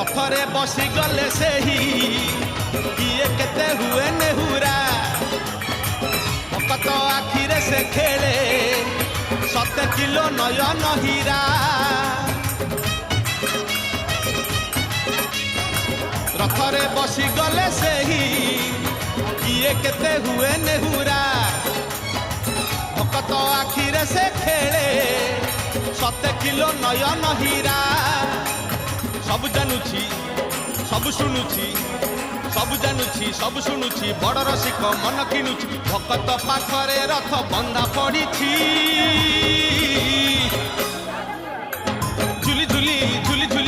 ରଥରେ ବସିଗଲେ ସେହି କିଏ କେତେ ହୁଏ ନେହୁରା ଭକତ ଆଖିରେ ସେ ଖେଳେ ସତେ କିଲୋ ନୟନ ହୀରା ରଥରେ ବସିଗଲେ ସେହି କିଏ କେତେ ହୁଏ ନେହୁରା ଭକତ ଆଖିରେ ସେ ଖେଳେ ସତେ କିଲୋ ନୟନ ହୀରା ସବୁ ଜାଣୁଛି ସବୁ ଶୁଣୁଛି ସବୁ ଜାଣୁଛି ସବୁ ଶୁଣୁଛି ବଡ଼ ରସିକ ମନ କିଣୁଛି ଭକତ ପାଖରେ ରଥ ବନ୍ଧା ପଡ଼ିଛି ଝୁଲି ଝୁଲି ଝୁଲି ଝୁଲି